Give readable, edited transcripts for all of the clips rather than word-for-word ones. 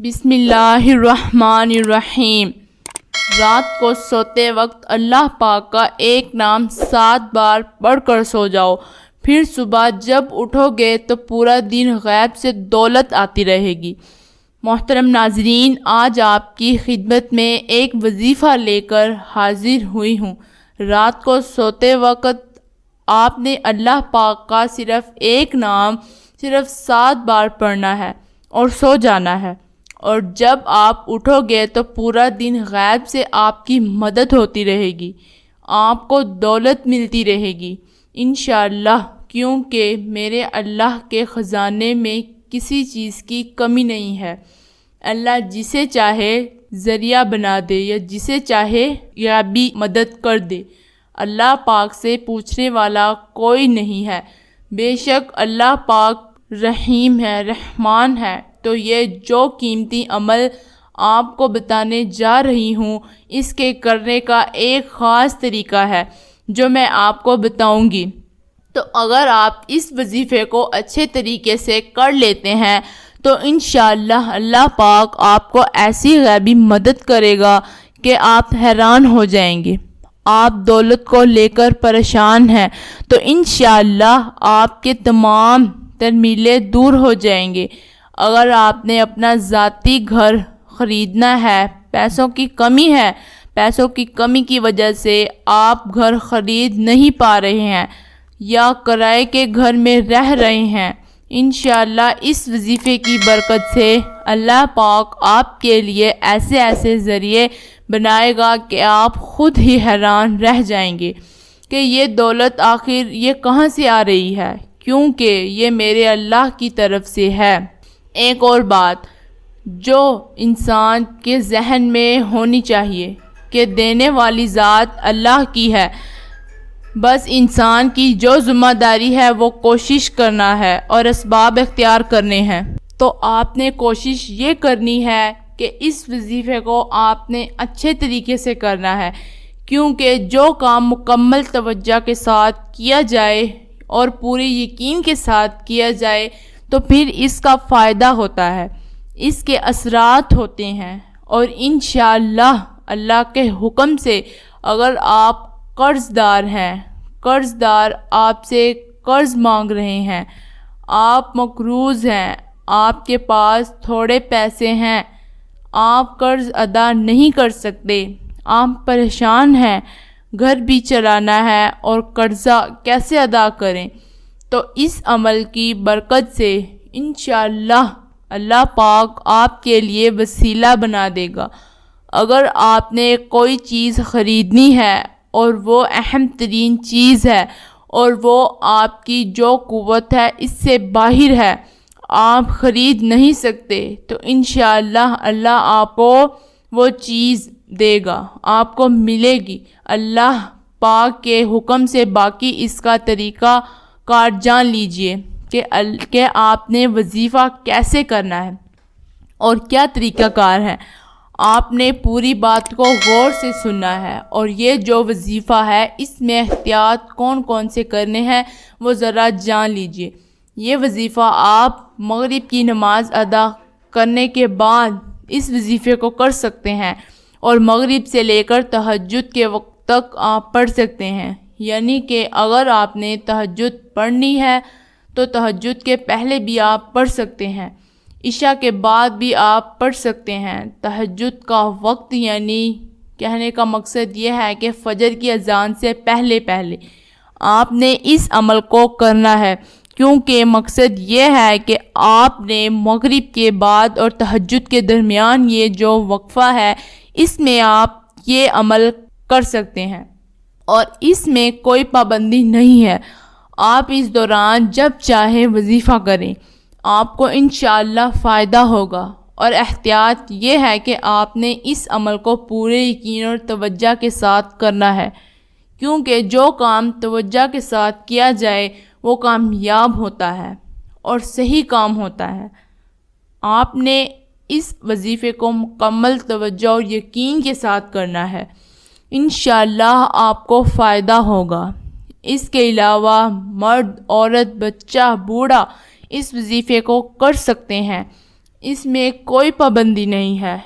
بسم اللہ الرحمن الرحیم۔ رات کو سوتے وقت اللہ پاک کا ایک نام 7 بار پڑھ کر سو جاؤ، پھر صبح جب اٹھو گے تو پورا دن غیب سے دولت آتی رہے گی۔ محترم ناظرین، آج آپ کی خدمت میں ایک وظیفہ لے کر حاضر ہوئی ہوں۔ رات کو سوتے وقت آپ نے اللہ پاک کا صرف ایک نام 7 بار پڑھنا ہے اور سو جانا ہے، اور جب آپ اٹھو گے تو پورا دن غیب سے آپ کی مدد ہوتی رہے گی، آپ کو دولت ملتی رہے گی انشاءاللہ، کیونکہ میرے اللہ کے خزانے میں کسی چیز کی کمی نہیں ہے۔ اللہ جسے چاہے ذریعہ بنا دے یا جسے چاہے غیبی مدد کر دے، اللہ پاک سے پوچھنے والا کوئی نہیں ہے۔ بے شک اللہ پاک رحیم ہے، رحمان ہے۔ تو یہ جو قیمتی عمل آپ کو بتانے جا رہی ہوں، اس کے کرنے کا ایک خاص طریقہ ہے جو میں آپ کو بتاؤں گی۔ تو اگر آپ اس وظیفے کو اچھے طریقے سے کر لیتے ہیں تو انشاءاللہ اللہ پاک آپ کو ایسی غیبی مدد کرے گا کہ آپ حیران ہو جائیں گے۔ آپ دولت کو لے کر پریشان ہیں تو انشاءاللہ آپ کے تمام ترمیلیں دور ہو جائیں گے۔ اگر آپ نے اپنا ذاتی گھر خریدنا ہے، پیسوں کی کمی ہے، پیسوں کی کمی کی وجہ سے آپ گھر خرید نہیں پا رہے ہیں یا کرائے کے گھر میں رہ رہے ہیں، انشاءاللہ اس وظیفے کی برکت سے اللہ پاک آپ کے لیے ایسے ذریعے بنائے گا کہ آپ خود ہی حیران رہ جائیں گے کہ یہ دولت آخر یہ کہاں سے آ رہی ہے، کیونکہ یہ میرے اللہ کی طرف سے ہے۔ ایک اور بات جو انسان کے ذہن میں ہونی چاہیے کہ دینے والی ذات اللہ کی ہے، بس انسان کی جو ذمہ داری ہے وہ کوشش کرنا ہے اور اسباب اختیار کرنے ہیں۔ تو آپ نے کوشش یہ کرنی ہے کہ اس وظیفے کو آپ نے اچھے طریقے سے کرنا ہے، کیونکہ جو کام مکمل توجہ کے ساتھ کیا جائے اور پورے یقین کے ساتھ کیا جائے تو پھر اس کا فائدہ ہوتا ہے، اس کے اثرات ہوتے ہیں، اور انشاءاللہ اللہ کے حکم سے اگر آپ قرض دار ہیں، قرض دار آپ سے قرض مانگ رہے ہیں، آپ مقروض ہیں، آپ کے پاس تھوڑے پیسے ہیں، آپ قرض ادا نہیں کر سکتے، آپ پریشان ہیں، گھر بھی چلانا ہے اور قرضہ کیسے ادا کریں، تو اس عمل کی برکت سے انشاءاللہ اللہ پاک آپ کے لیے وسیلہ بنا دے گا۔ اگر آپ نے کوئی چیز خریدنی ہے اور وہ اہم ترین چیز ہے اور وہ آپ کی جو قوت ہے اس سے باہر ہے، آپ خرید نہیں سکتے، تو انشاءاللہ اللہ آپ کو وہ چیز دے گا، آپ کو ملے گی اللہ پاک کے حکم سے۔ باقی اس کا طریقہ کار جان لیجئے کہ آپ نے وظیفہ کیسے کرنا ہے اور کیا طریقہ کار ہے۔ آپ نے پوری بات کو غور سے سننا ہے، اور یہ جو وظیفہ ہے اس میں احتیاط کون سے کرنے ہیں وہ ذرا جان لیجئے۔ یہ وظیفہ آپ مغرب کی نماز ادا کرنے کے بعد اس وظیفے کو کر سکتے ہیں، اور مغرب سے لے کر تہجد کے وقت تک آپ پڑھ سکتے ہیں، یعنی کہ اگر آپ نے تہجد پڑھنی ہے تو تہجد کے پہلے بھی آپ پڑھ سکتے ہیں، عشاء کے بعد بھی آپ پڑھ سکتے ہیں۔ تہجد کا وقت یعنی کہنے کا مقصد یہ ہے کہ فجر کی اذان سے پہلے آپ نے اس عمل کو کرنا ہے، کیونکہ مقصد یہ ہے کہ آپ نے مغرب کے بعد اور تہجد کے درمیان یہ جو وقفہ ہے اس میں آپ یہ عمل کر سکتے ہیں، اور اس میں کوئی پابندی نہیں ہے، آپ اس دوران جب چاہے وظیفہ کریں، آپ کو انشاءاللہ فائدہ ہوگا۔ اور احتیاط یہ ہے کہ آپ نے اس عمل کو پورے یقین اور توجہ کے ساتھ کرنا ہے، کیونکہ جو کام توجہ کے ساتھ کیا جائے وہ کامیاب ہوتا ہے اور صحیح کام ہوتا ہے۔ آپ نے اس وظیفے کو مکمل توجہ اور یقین کے ساتھ کرنا ہے، انشاءاللہ آپ کو فائدہ ہوگا۔ اس کے علاوہ مرد، عورت، بچہ، بوڑھا اس وظیفے کو کر سکتے ہیں۔ اس میں کوئی پابندی نہیں ہے۔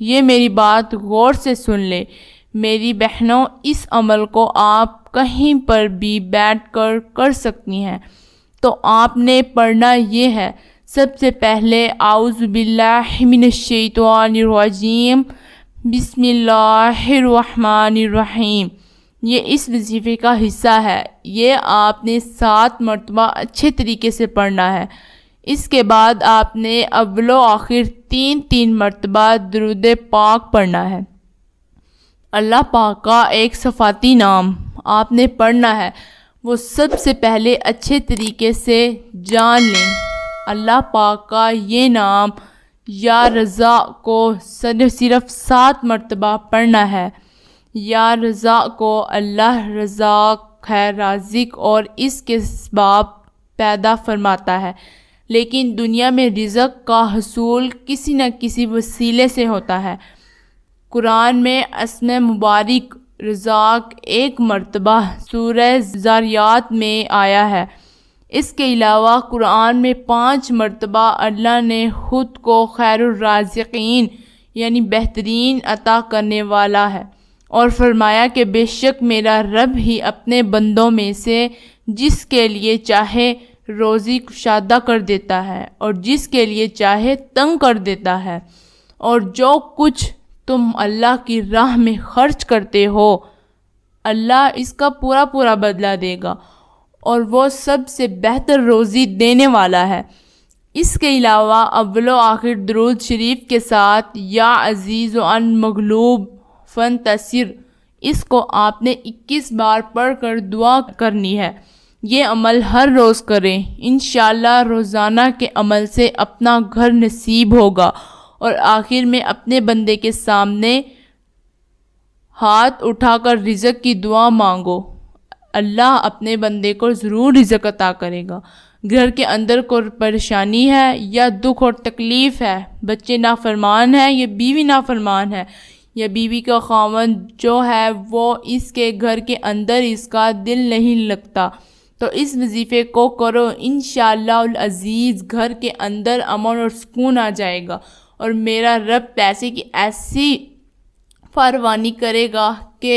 یہ میری بات غور سے سن لے میری بہنوں، اس عمل کو آپ کہیں پر بھی بیٹھ کر کر سکتی ہیں۔ تو آپ نے پڑھنا یہ ہے، سب سے پہلے اعوذ باللہ من الشیطان الرجیم، بسم اللہ الرحمن الرحیم۔ یہ اس وظیفے کا حصہ ہے۔ یہ آپ نے 7 مرتبہ اچھے طریقے سے پڑھنا ہے۔ اس کے بعد آپ نے اول و آخر 3 مرتبہ درود پاک پڑھنا ہے۔ اللہ پاک کا ایک صفاتی نام آپ نے پڑھنا ہے، وہ سب سے پہلے اچھے طریقے سے جان لیں۔ اللہ پاک کا یہ نام یا رضا کو صرف 7 مرتبہ پڑھنا ہے۔ یا رضا کو اللہ رزاق ہے، رازق اور اس کے اسباب پیدا فرماتا ہے، لیکن دنیا میں رزق کا حصول کسی نہ کسی وسیلے سے ہوتا ہے۔ قرآن میں اسم مبارک رزاق 1 مرتبہ سورہ ذاریات میں آیا ہے۔ اس کے علاوہ قرآن میں 5 مرتبہ اللہ نے خود کو خیر الرازقین یعنی بہترین عطا کرنے والا ہے، اور فرمایا کہ بے شک میرا رب ہی اپنے بندوں میں سے جس کے لیے چاہے روزی کشادہ کر دیتا ہے اور جس کے لیے چاہے تنگ کر دیتا ہے، اور جو کچھ تم اللہ کی راہ میں خرچ کرتے ہو اللہ اس کا پورا بدلہ دے گا، اور وہ سب سے بہتر روزی دینے والا ہے۔ اس کے علاوہ اول و آخر درود شریف کے ساتھ یا عزیز و ان مغلوب فانتصر، اس کو آپ نے 21 بار پڑھ کر دعا کرنی ہے۔ یہ عمل ہر روز کریں، انشاءاللہ روزانہ کے عمل سے اپنا گھر نصیب ہوگا۔ اور آخر میں اپنے بندے کے سامنے ہاتھ اٹھا کر رزق کی دعا مانگو، اللہ اپنے بندے کو ضرور رزق عطا کرے گا۔ گھر کے اندر کوئی پریشانی ہے یا دکھ اور تکلیف ہے، بچے نافرمان ہیں یا بیوی نافرمان ہے، یا بیوی کا خاوند جو ہے وہ اس کے گھر کے اندر اس کا دل نہیں لگتا، تو اس وظیفے کو کرو، انشاءاللہ العزیز گھر کے اندر امن اور سکون آ جائے گا، اور میرا رب پیسے کی ایسی فراوانی کرے گا کہ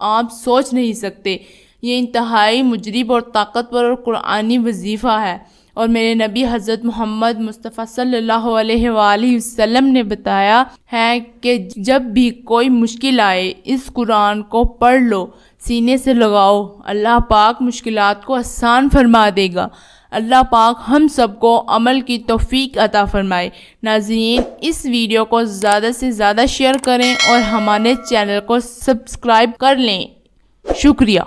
آپ سوچ نہیں سکتے۔ یہ انتہائی مجرب اور طاقتور اور قرآنی وظیفہ ہے، اور میرے نبی حضرت محمد مصطفیٰ صلی اللہ علیہ وآلہ وسلم نے بتایا ہے کہ جب بھی کوئی مشکل آئے اس قرآن کو پڑھ لو، سینے سے لگاؤ، اللہ پاک مشکلات کو آسان فرما دے گا۔ اللہ پاک ہم سب کو عمل کی توفیق عطا فرمائے۔ ناظرین، اس ویڈیو کو زیادہ سے زیادہ شیئر کریں اور ہمارے چینل کو سبسکرائب کر لیں۔ شکریہ۔